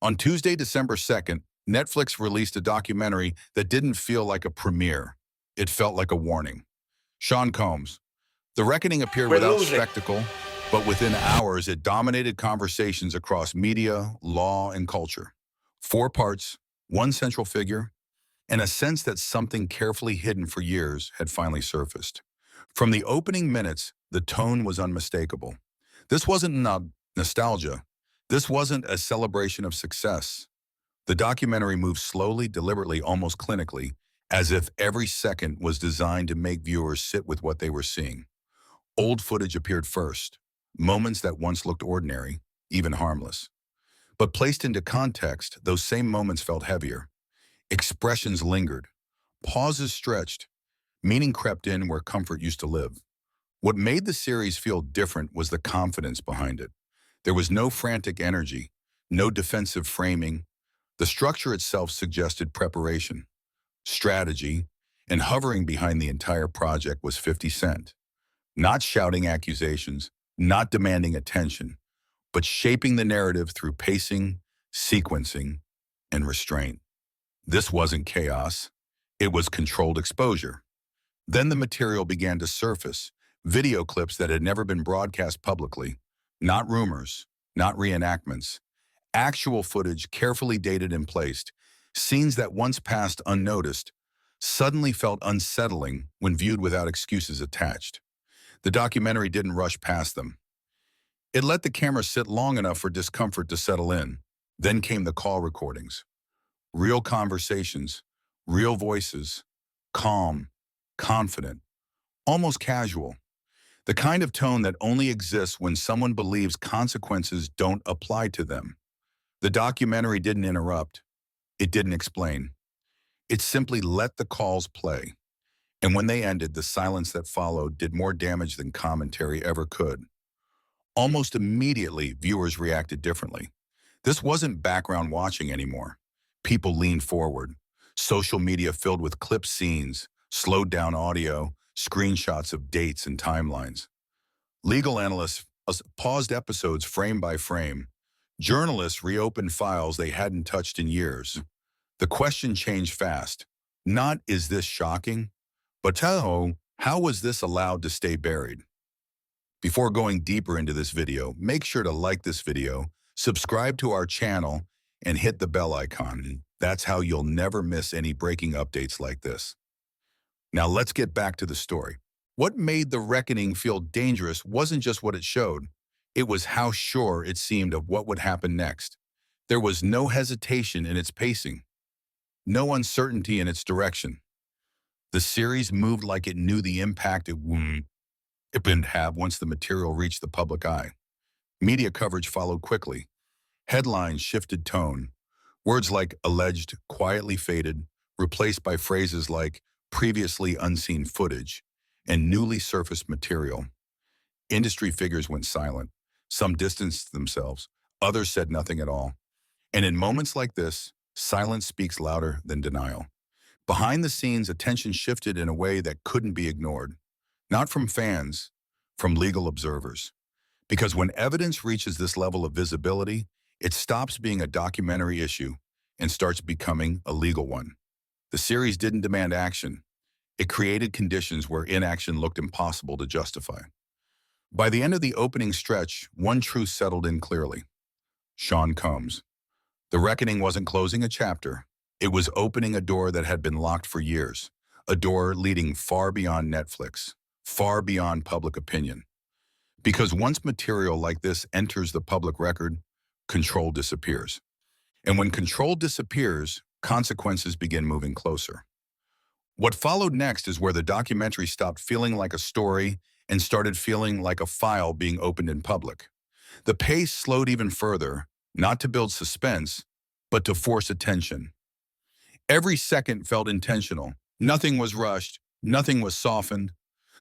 On Tuesday, December 2nd, Netflix released a documentary that didn't feel like a premiere. It felt like a warning. Sean Combs. The Reckoning appeared We're without losing. spectacle, but within hours it dominated conversations across media, law, and culture. 4 parts, one central figure, and a sense that something carefully hidden for years had finally surfaced. From the opening minutes, the tone was unmistakable. This wasn't nostalgia. This wasn't a celebration of success. The documentary moved slowly, deliberately, almost clinically, as if every second was designed to make viewers sit with what they were seeing. Old footage appeared first, moments that once looked ordinary, even harmless. But placed into context, those same moments felt heavier. Expressions lingered, pauses stretched, meaning crept in where comfort used to live. What made the series feel different was the confidence behind it. There was no frantic energy, no defensive framing. The structure itself suggested preparation, strategy, and hovering behind the entire project was 50 Cent. Not shouting accusations, not demanding attention, but shaping the narrative through pacing, sequencing, and restraint. This wasn't chaos. It was controlled exposure. Then the material began to surface, video clips that had never been broadcast publicly, not rumors, not reenactments, actual footage carefully dated and placed, scenes that once passed unnoticed, suddenly felt unsettling when viewed without excuses attached. The documentary didn't rush past them. It let the camera sit long enough for discomfort to settle in. Then came the call recordings. Real conversations, real voices, calm, confident, almost casual. The kind of tone that only exists when someone believes consequences don't apply to them. The documentary didn't interrupt. It didn't explain. It simply let the calls play. And when they ended, the silence that followed did more damage than commentary ever could. Almost immediately, viewers reacted differently. This wasn't background watching anymore. People leaned forward. Social media filled with clip scenes, slowed down audio, screenshots of dates and timelines. Legal analysts paused episodes frame by frame. Journalists reopened files they hadn't touched in years. The question changed fast. Not, is this shocking? But how was this allowed to stay buried? Before going deeper into this video, make sure to like this video, subscribe to our channel, and hit the bell icon. That's how you'll never miss any breaking updates like this. Now let's get back to the story. What made The Reckoning feel dangerous wasn't just what it showed. It was how sure it seemed of what would happen next. There was no hesitation in its pacing, no uncertainty in its direction. The series moved like it knew the impact it would have once the material reached the public eye. Media coverage followed quickly. Headlines shifted tone. Words like alleged quietly faded, replaced by phrases like previously unseen footage and newly surfaced material. Industry figures went silent. Some distanced themselves. Others said nothing at all. And in moments like this, silence speaks louder than denial. Behind the scenes, attention shifted in a way that couldn't be ignored. Not from fans, from legal observers. Because when evidence reaches this level of visibility, it stops being a documentary issue and starts becoming a legal one. The series didn't demand action. It created conditions where inaction looked impossible to justify. By the end of the opening stretch, one truth settled in clearly. Sean Combs. The Reckoning wasn't closing a chapter. It was opening a door that had been locked for years, a door leading far beyond Netflix, far beyond public opinion. Because once material like this enters the public record, control disappears. And when control disappears, consequences begin moving closer. What followed next is where the documentary stopped feeling like a story and started feeling like a file being opened in public. The pace slowed even further, not to build suspense, but to force attention. Every second felt intentional. Nothing was rushed, nothing was softened.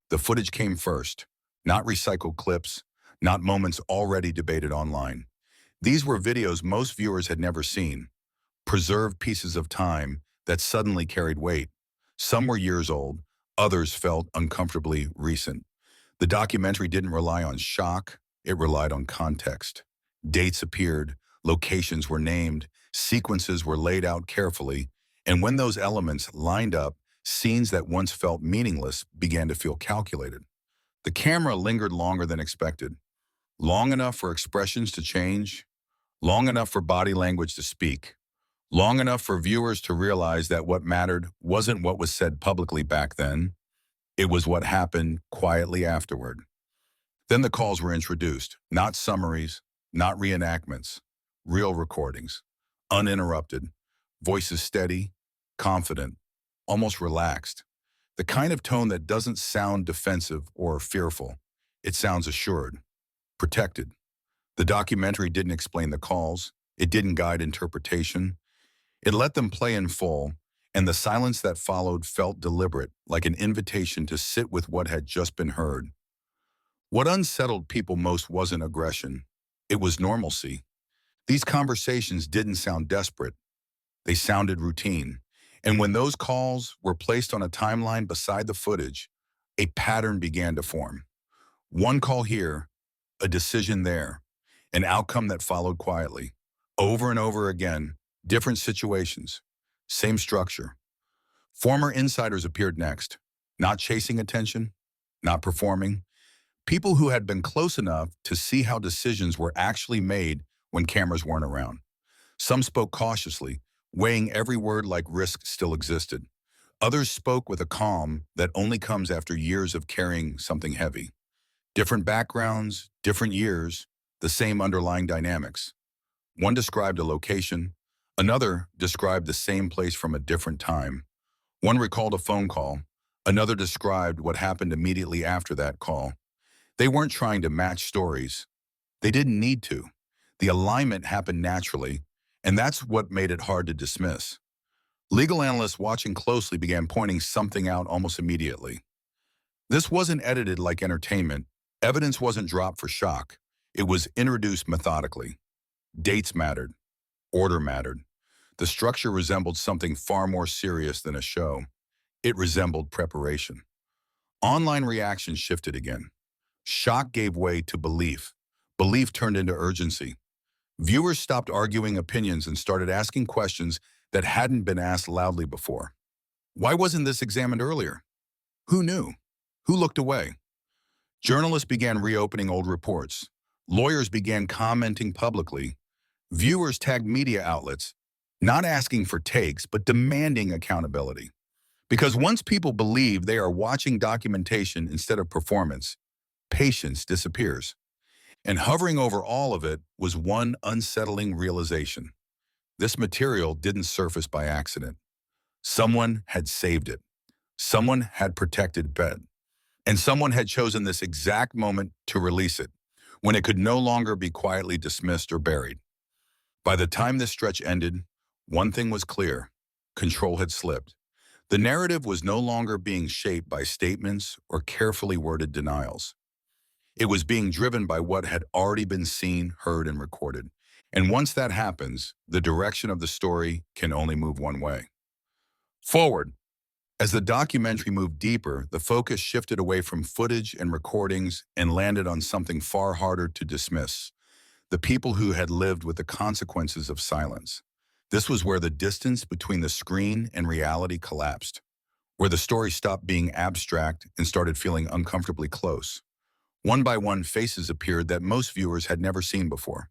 The footage came first, not recycled clips, not moments already debated online. These were videos most viewers had never seen, preserved pieces of time that suddenly carried weight. Some were years old, others felt uncomfortably recent. The documentary didn't rely on shock, it relied on context. Dates appeared, Locations were named, sequences were laid out carefully, and when those elements lined up, scenes that once felt meaningless began to feel calculated. The camera lingered longer than expected, long enough for expressions to change, long enough for body language to speak, long enough for viewers to realize that what mattered wasn't what was said publicly back then, it was what happened quietly afterward. Then the calls were introduced, not summaries, not reenactments, real recordings, uninterrupted, voices steady, confident, almost relaxed. The kind of tone that doesn't sound defensive or fearful. It sounds assured, protected. The documentary didn't explain the calls. It didn't guide interpretation. It let them play in full, and the silence that followed felt deliberate, like an invitation to sit with what had just been heard. What unsettled people most wasn't aggression. It was normalcy. These conversations didn't sound desperate. They sounded routine. And when those calls were placed on a timeline beside the footage, a pattern began to form. One call here, a decision there, an outcome that followed quietly. Over and over again, different situations, same structure. Former insiders appeared next, not chasing attention, not performing. People who had been close enough to see how decisions were actually made when cameras weren't around. Some spoke cautiously, weighing every word like risk still existed. Others spoke with a calm that only comes after years of carrying something heavy. Different backgrounds, different years, the same underlying dynamics. One described a location, another described the same place from a different time. One recalled a phone call, another described what happened immediately after that call. They weren't trying to match stories. They didn't need to. The alignment happened naturally, and that's what made it hard to dismiss. Legal analysts watching closely began pointing something out almost immediately. This wasn't edited like entertainment. Evidence wasn't dropped for shock. It was introduced methodically. Dates mattered. Order mattered. The structure resembled something far more serious than a show. It resembled preparation. Online reactions shifted again. Shock gave way to belief. Belief turned into urgency. Viewers stopped arguing opinions and started asking questions that hadn't been asked loudly before. Why wasn't this examined earlier? Who knew? Who looked away? Journalists began reopening old reports. Lawyers began commenting publicly. Viewers tagged media outlets, not asking for takes, but demanding accountability. Because once people believe they are watching documentation instead of performance, patience disappears. And hovering over all of it was one unsettling realization. This material didn't surface by accident. Someone had saved it. Someone had protected it. And someone had chosen this exact moment to release it, when it could no longer be quietly dismissed or buried. By the time this stretch ended, one thing was clear. Control had slipped. The narrative was no longer being shaped by statements or carefully worded denials. It was being driven by what had already been seen, heard, and recorded. And once that happens, the direction of the story can only move one way. Forward. As the documentary moved deeper, the focus shifted away from footage and recordings and landed on something far harder to dismiss: the people who had lived with the consequences of silence. This was where the distance between the screen and reality collapsed, where the story stopped being abstract and started feeling uncomfortably close. One by one, faces appeared that most viewers had never seen before.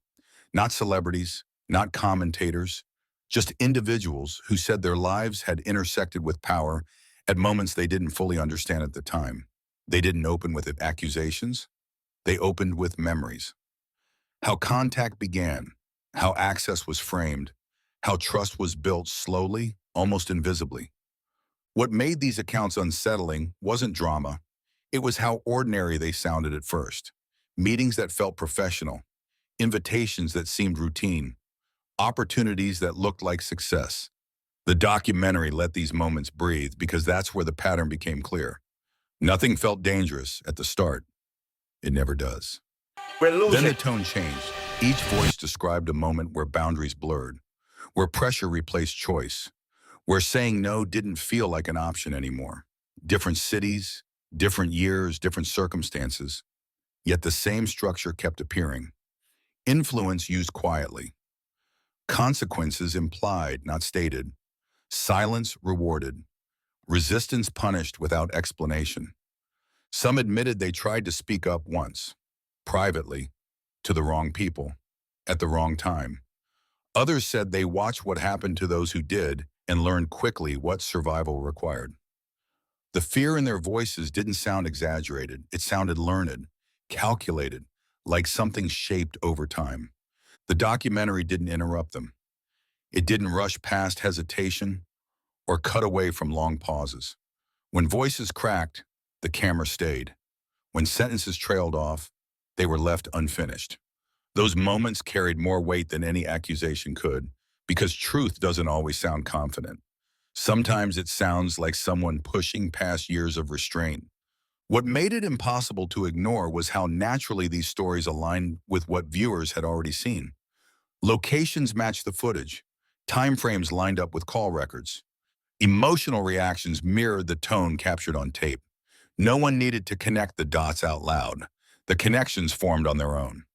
Not celebrities, not commentators, just individuals who said their lives had intersected with power at moments they didn't fully understand at the time. They didn't open with accusations. They opened with memories. How contact began, how access was framed, how trust was built slowly, almost invisibly. What made these accounts unsettling wasn't drama. It was how ordinary they sounded at first. Meetings that felt professional, invitations that seemed routine, opportunities that looked like success. The documentary let these moments breathe because that's where the pattern became clear. Nothing felt dangerous at the start. It never does. Then the tone changed. Each voice described a moment where boundaries blurred, where pressure replaced choice, where saying no didn't feel like an option anymore. Different cities, different years, different circumstances, yet the same structure kept appearing. Influence used quietly. Consequences implied, not stated. Silence rewarded. Resistance punished without explanation. Some admitted they tried to speak up once, privately, to the wrong people, at the wrong time. Others said they watched what happened to those who did and learned quickly what survival required. The fear in their voices didn't sound exaggerated. It sounded learned, calculated, like something shaped over time. The documentary didn't interrupt them. It didn't rush past hesitation or cut away from long pauses. When voices cracked, the camera stayed. When sentences trailed off, they were left unfinished. Those moments carried more weight than any accusation could, because truth doesn't always sound confident. Sometimes it sounds like someone pushing past years of restraint. What made it impossible to ignore was how naturally these stories aligned with what viewers had already seen. Locations matched the footage. Time frames lined up with call records. Emotional reactions mirrored the tone captured on tape. No one needed to connect the dots out loud. The connections formed on their own.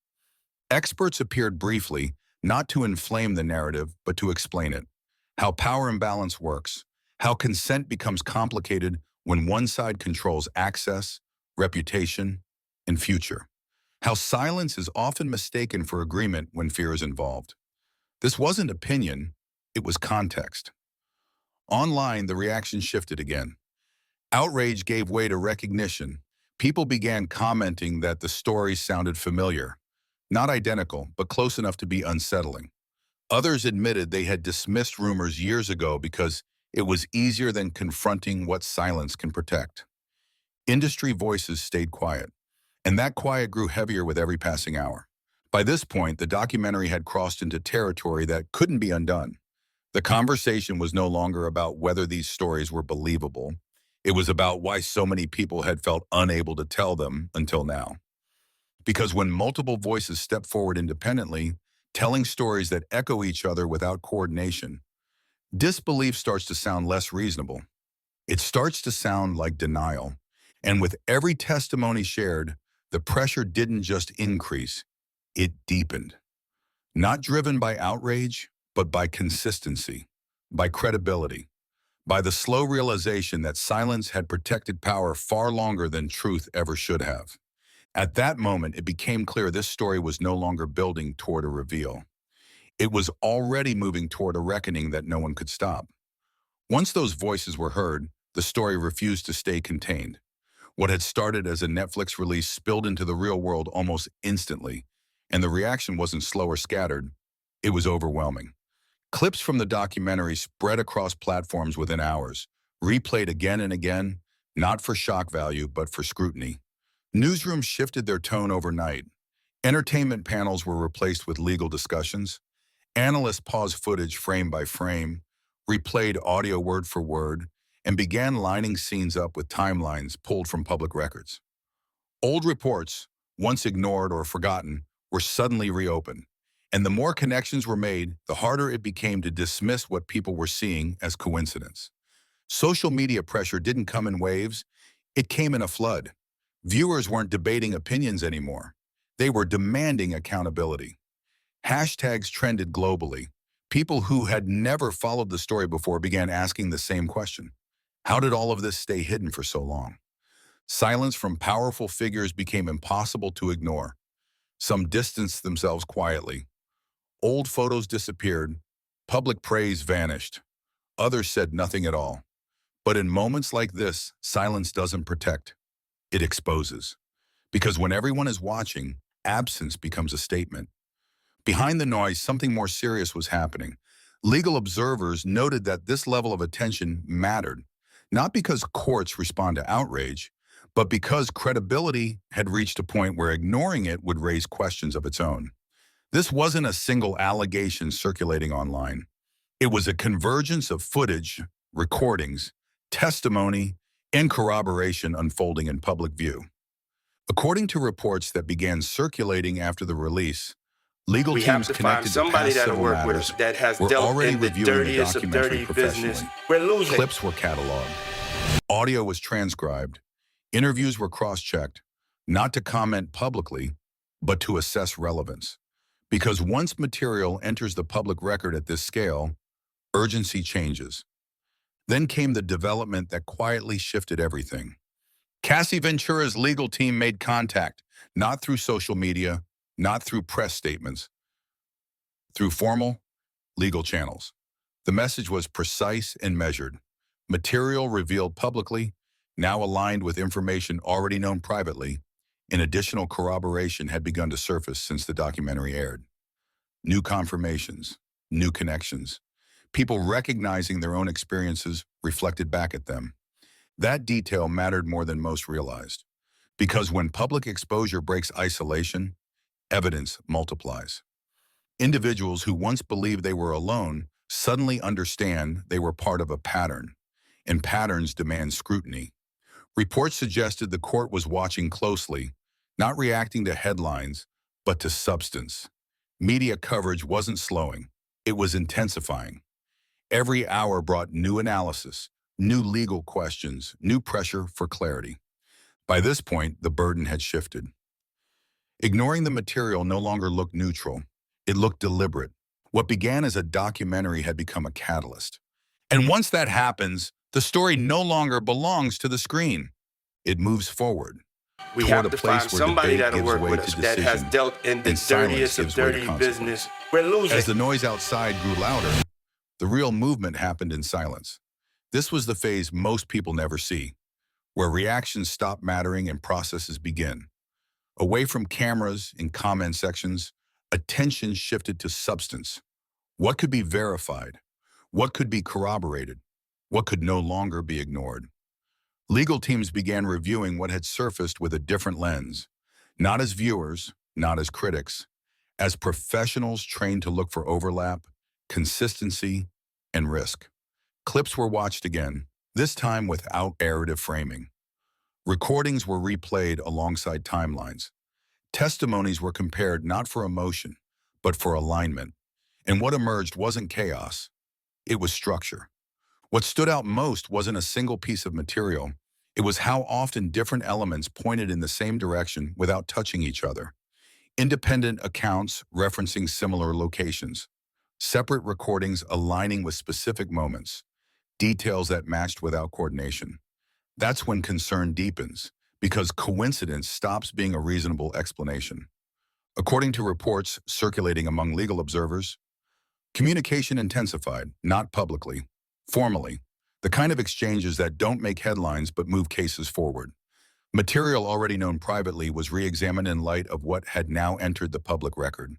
Experts appeared briefly, not to inflame the narrative, but to explain it. How power imbalance works. How consent becomes complicated when one side controls access, reputation, and future. How silence is often mistaken for agreement when fear is involved. This wasn't opinion, it was context. Online, the reaction shifted again. Outrage gave way to recognition. People began commenting that the stories sounded familiar. Not identical, but close enough to be unsettling. Others admitted they had dismissed rumors years ago because it was easier than confronting what silence can protect. Industry voices stayed quiet, and that quiet grew heavier with every passing hour. By this point, the documentary had crossed into territory that couldn't be undone. The conversation was no longer about whether these stories were believable. It was about why so many people had felt unable to tell them until now. Because when multiple voices step forward independently, telling stories that echo each other without coordination, disbelief starts to sound less reasonable. It starts to sound like denial. And with every testimony shared, the pressure didn't just increase, it deepened. Not driven by outrage, but by consistency, by credibility, by the slow realization that silence had protected power far longer than truth ever should have. At that moment, it became clear this story was no longer building toward a reveal. It was already moving toward a reckoning that no one could stop. Once those voices were heard, the story refused to stay contained. What had started as a Netflix release spilled into the real world almost instantly, and the reaction wasn't slow or scattered, it was overwhelming. Clips from the documentary spread across platforms within hours, replayed again and again, not for shock value, but for scrutiny. Newsrooms shifted their tone overnight. Entertainment panels were replaced with legal discussions. Analysts paused footage frame by frame, replayed audio word for word, and began lining scenes up with timelines pulled from public records. Old reports, once ignored or forgotten, were suddenly reopened. And the more connections were made, the harder it became to dismiss what people were seeing as coincidence. Social media pressure didn't come in waves, it came in a flood. Viewers weren't debating opinions anymore. They were demanding accountability. Hashtags trended globally. People who had never followed the story before began asking the same question. How did all of this stay hidden for so long? Silence from powerful figures became impossible to ignore. Some distanced themselves quietly. Old photos disappeared. Public praise vanished. Others said nothing at all. But in moments like this, silence doesn't protect. It exposes. Because when everyone is watching, absence becomes a statement. Behind the noise, something more serious was happening. Legal observers noted that this level of attention mattered, not because courts respond to outrage, but because credibility had reached a point where ignoring it would raise questions of its own. This wasn't a single allegation circulating online. It was a convergence of footage, recordings, testimony, and corroboration unfolding in public view. According to reports that began circulating after the release, legal We have teams to find connected to somebody past that'll civil work with matters us that has were dealt already in the reviewing the dirtiest of documentary dirty professionally. business. We're losing. Clips were cataloged. Audio was transcribed. Interviews were cross-checked, not to comment publicly, but to assess relevance. Because once material enters the public record at this scale, urgency changes. Then came the development that quietly shifted everything. Cassie Ventura's legal team made contact, not through social media, not through press statements, through formal, legal channels. The message was precise and measured. Material revealed publicly, now aligned with information already known privately, and additional corroboration had begun to surface since the documentary aired. New confirmations, new connections, people recognizing their own experiences reflected back at them. That detail mattered more than most realized, because when public exposure breaks isolation, evidence multiplies. Individuals who once believed they were alone suddenly understand they were part of a pattern, and patterns demand scrutiny. Reports suggested the court was watching closely, not reacting to headlines, but to substance. Media coverage wasn't slowing, it was intensifying. Every hour brought new analysis, new legal questions, new pressure for clarity. By this point, the burden had shifted. Ignoring the material no longer looked neutral. It looked deliberate. What began as a documentary had become a catalyst. And once that happens, the story no longer belongs to the screen. It moves forward We toward have a to place find where somebody debate that'll gives work way with to us that has decision dealt in the and silence dirtiest of gives way to dirty consequence. business. We're losing. As the noise outside grew louder, the real movement happened in silence. This was the phase most people never see, where reactions stop mattering and processes begin. Away from cameras and comment sections, attention shifted to substance. What could be verified? What could be corroborated? What could no longer be ignored? Legal teams began reviewing what had surfaced with a different lens, not as viewers, not as critics, as professionals trained to look for overlap, consistency, and risk. Clips were watched again, this time without narrative framing. Recordings were replayed alongside timelines. Testimonies were compared not for emotion, but for alignment. And what emerged wasn't chaos, it was structure. What stood out most wasn't a single piece of material. It was how often different elements pointed in the same direction without touching each other. Independent accounts referencing similar locations. Separate recordings aligning with specific moments. Details that matched without coordination. That's when concern deepens, because coincidence stops being a reasonable explanation. According to reports circulating among legal observers, communication intensified, not publicly, formally, the kind of exchanges that don't make headlines but move cases forward. Material already known privately was re-examined in light of what had now entered the public record.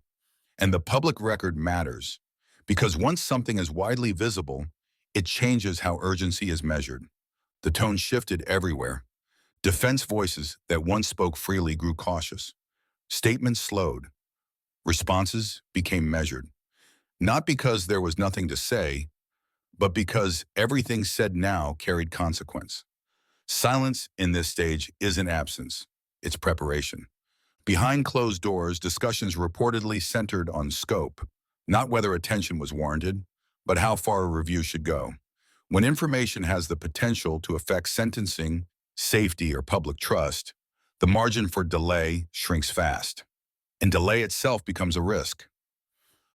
And the public record matters, because once something is widely visible, it changes how urgency is measured. The tone shifted everywhere. Defense voices that once spoke freely grew cautious. Statements slowed. Responses became measured. Not because there was nothing to say, but because everything said now carried consequence. Silence in this stage isn't absence, it's preparation. Behind closed doors, discussions reportedly centered on scope, not whether attention was warranted, but how far a review should go. When information has the potential to affect sentencing, safety, or public trust, the margin for delay shrinks fast, and delay itself becomes a risk.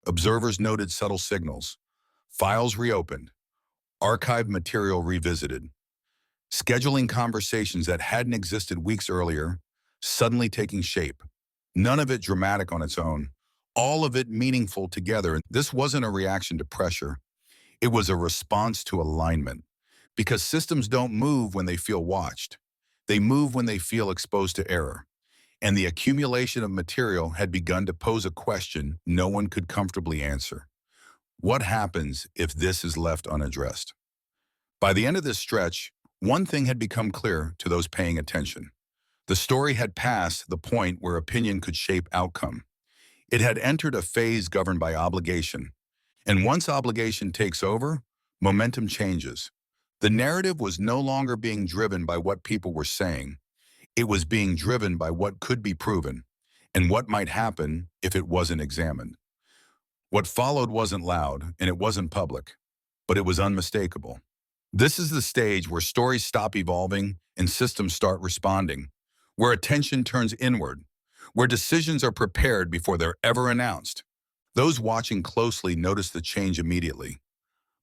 Observers noted subtle signals, files reopened, archived material revisited, scheduling conversations that hadn't existed weeks earlier, suddenly taking shape. None of it dramatic on its own, all of it meaningful together. And this wasn't a reaction to pressure. It was a response to alignment. Because systems don't move when they feel watched. They move when they feel exposed to error. And the accumulation of material had begun to pose a question no one could comfortably answer. What happens if this is left unaddressed? By the end of this stretch, one thing had become clear to those paying attention. The story had passed the point where opinion could shape outcome. It had entered a phase governed by obligation. And once obligation takes over, momentum changes. The narrative was no longer being driven by what people were saying. It was being driven by what could be proven and what might happen if it wasn't examined. What followed wasn't loud and it wasn't public, but it was unmistakable. This is the stage where stories stop evolving and systems start responding, where attention turns inward, where decisions are prepared before they're ever announced. Those watching closely noticed the change immediately.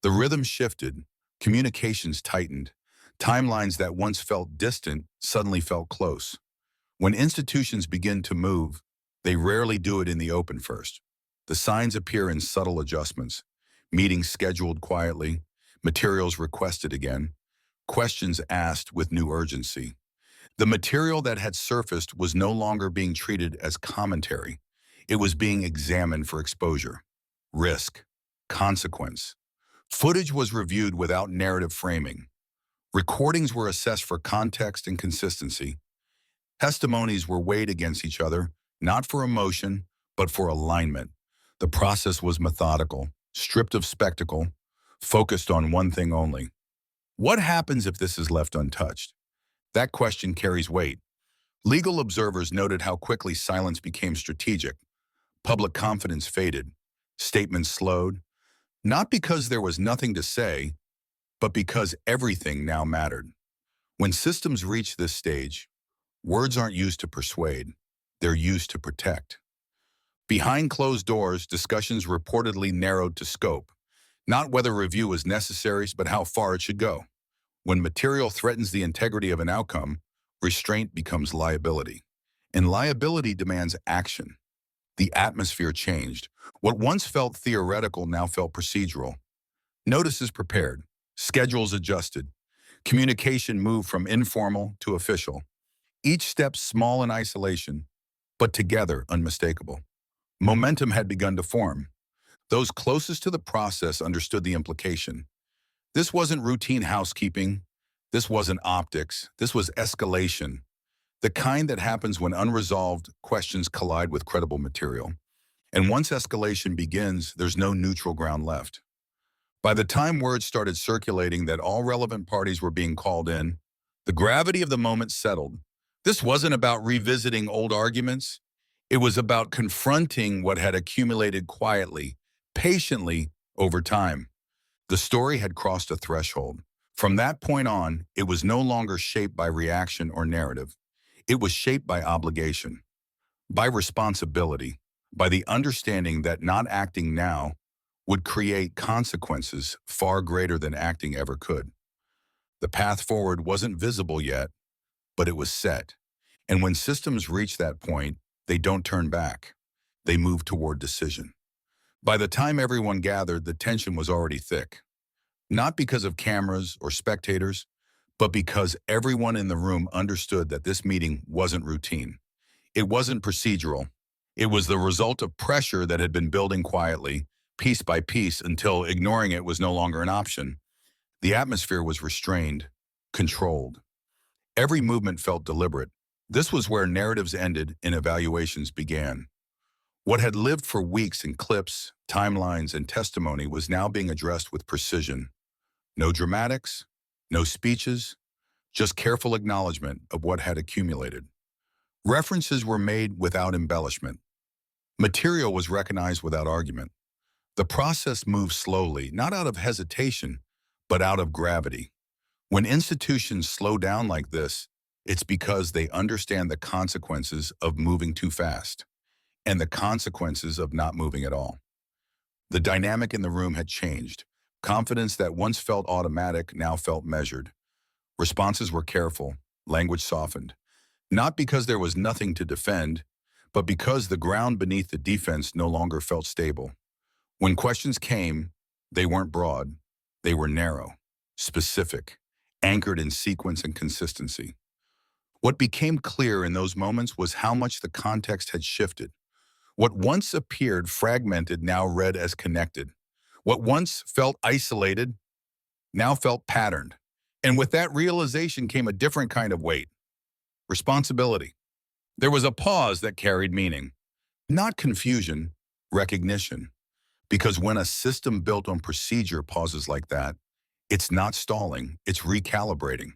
The rhythm shifted, communications tightened, timelines that once felt distant suddenly felt close. When institutions begin to move, they rarely do it in the open first. The signs appear in subtle adjustments, meetings scheduled quietly, materials requested again, questions asked with new urgency. The material that had surfaced was no longer being treated as commentary. It was being examined for exposure, risk, consequence. Footage was reviewed without narrative framing. Recordings were assessed for context and consistency. Testimonies were weighed against each other, not for emotion, but for alignment. The process was methodical, stripped of spectacle, focused on one thing only. What happens if this is left untouched? That question carries weight. Legal observers noted how quickly silence became strategic. Public confidence faded. Statements slowed, not because there was nothing to say, but because everything now mattered. When systems reach this stage, words aren't used to persuade, they're used to protect. Behind closed doors, discussions reportedly narrowed to scope, not whether review was necessary, but how far it should go. When material threatens the integrity of an outcome, restraint becomes liability. And liability demands action. The atmosphere changed. What once felt theoretical now felt procedural. Notices prepared, schedules adjusted, communication moved from informal to official. Each step small in isolation, but together unmistakable. Momentum had begun to form. Those closest to the process understood the implication. This wasn't routine housekeeping. This wasn't optics. This was escalation. The kind that happens when unresolved questions collide with credible material. And once escalation begins, there's no neutral ground left. By the time word started circulating that all relevant parties were being called in, the gravity of the moment settled. This wasn't about revisiting old arguments. It was about confronting what had accumulated quietly, patiently, over time. The story had crossed a threshold. From that point on, it was no longer shaped by reaction or narrative. It was shaped by obligation, by responsibility, by the understanding that not acting now would create consequences far greater than acting ever could. The path forward wasn't visible yet, but it was set. And when systems reach that point, they don't turn back. They move toward decision. By the time everyone gathered, the tension was already thick. Not because of cameras or spectators, but because everyone in the room understood that this meeting wasn't routine. It wasn't procedural. It was the result of pressure that had been building quietly, piece by piece, until ignoring it was no longer an option. The atmosphere was restrained, controlled. Every movement felt deliberate. This was where narratives ended and evaluations began. What had lived for weeks in clips, timelines, and testimony was now being addressed with precision. No dramatics, no speeches, just careful acknowledgement of what had accumulated. References were made without embellishment. Material was recognized without argument. The process moved slowly, not out of hesitation, but out of gravity. When institutions slow down like this, it's because they understand the consequences of moving too fast and the consequences of not moving at all. The dynamic in the room had changed. Confidence that once felt automatic now felt measured. Responses were careful, language softened. Not because there was nothing to defend, but because the ground beneath the defense no longer felt stable. When questions came, they weren't broad. They were narrow, specific, anchored in sequence and consistency. What became clear in those moments was how much the context had shifted. What once appeared fragmented now read as connected. What once felt isolated now felt patterned. And with that realization came a different kind of weight, responsibility. There was a pause that carried meaning, not confusion, recognition. Because when a system built on procedure pauses like that, it's not stalling, it's recalibrating.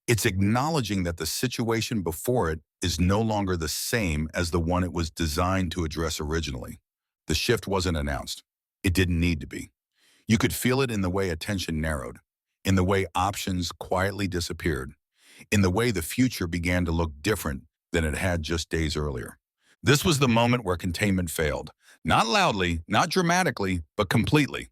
It's acknowledging that the situation before it is no longer the same as the one it was designed to address originally. The shift wasn't announced. It didn't need to be. You could feel it in the way attention narrowed, in the way options quietly disappeared, in the way the future began to look different than it had just days earlier. This was the moment where containment failed, Not loudly, not dramatically, but completely.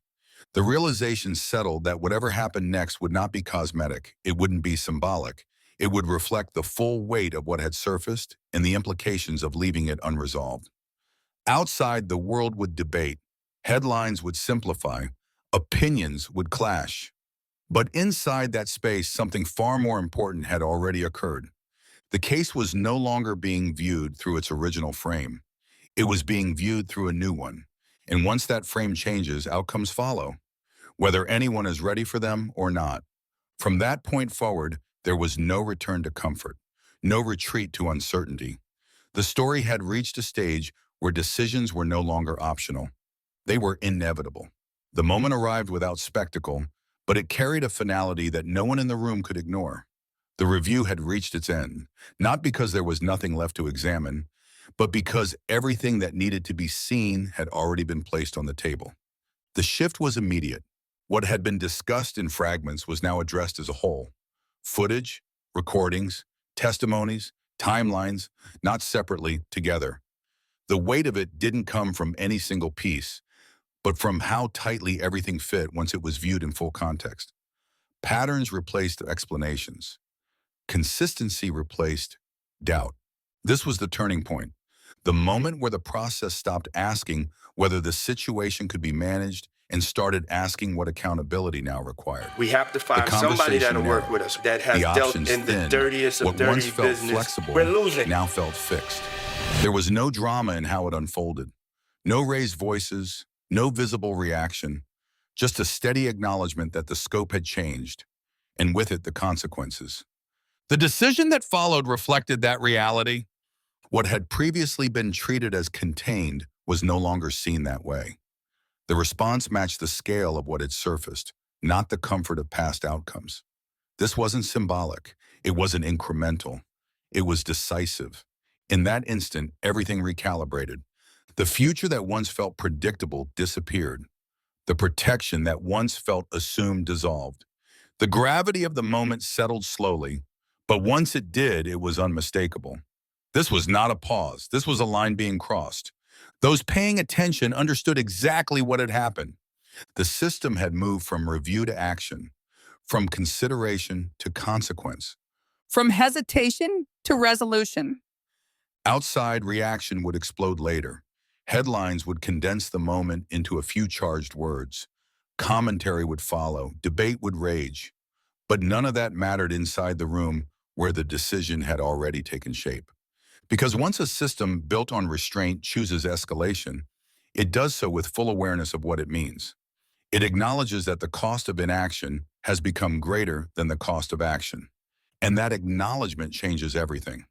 The realization settled that whatever happened next would not be cosmetic. It wouldn't be symbolic. It would reflect the full weight of what had surfaced and the implications of leaving it unresolved. Outside, the world would debate. Headlines would simplify. Opinions would clash. But inside that space, something far more important had already occurred. The case was no longer being viewed through its original frame. It was being viewed through a new one. And once that frame changes, outcomes follow, whether anyone is ready for them or not. From that point forward, there was no return to comfort, no retreat to uncertainty. The story had reached a stage where decisions were no longer optional. They were inevitable. The moment arrived without spectacle, but it carried a finality that no one in the room could ignore. The review had reached its end, not because there was nothing left to examine, but because everything that needed to be seen had already been placed on the table. The shift was immediate. What had been discussed in fragments was now addressed as a whole. Footage, recordings, testimonies, timelines, not separately, together. The weight of it didn't come from any single piece, but from how tightly everything fit once it was viewed in full context. Patterns replaced explanations. Consistency replaced doubt. This was the turning point. The moment where the process stopped asking whether the situation could be managed and started asking what accountability now required. We have to find somebody that'll work with us that has dealt in the dirtiest of dirty business. What once felt flexible we're losing now felt fixed. There was no drama in how it unfolded. No raised voices, no visible reaction, just a steady acknowledgement that the scope had changed, and with it the consequences. The decision that followed reflected that reality. What had previously been treated as contained was no longer seen that way. The response matched the scale of what had surfaced, not the comfort of past outcomes. This wasn't symbolic. It wasn't incremental. It was decisive. In that instant, everything recalibrated. The future that once felt predictable disappeared. The protection that once felt assumed dissolved. The gravity of the moment settled slowly, but once it did, it was unmistakable. This was not a pause. This was a line being crossed. Those paying attention understood exactly what had happened. The system had moved from review to action, from consideration to consequence, from hesitation to resolution. Outside, reaction would explode later. Headlines would condense the moment into a few charged words. Commentary would follow. Debate would rage. But none of that mattered inside the room where the decision had already taken shape. Because once a system built on restraint chooses escalation, it does so with full awareness of what it means. It acknowledges that the cost of inaction has become greater than the cost of action. And that acknowledgement changes everything.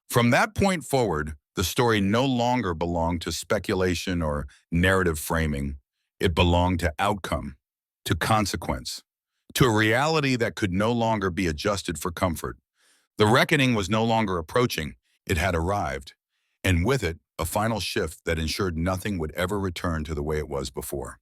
From that point forward, the story no longer belonged to speculation or narrative framing. It belonged to outcome, to consequence, to a reality that could no longer be adjusted for comfort. The reckoning was no longer approaching. It had arrived, and with it, a final shift that ensured nothing would ever return to the way it was before.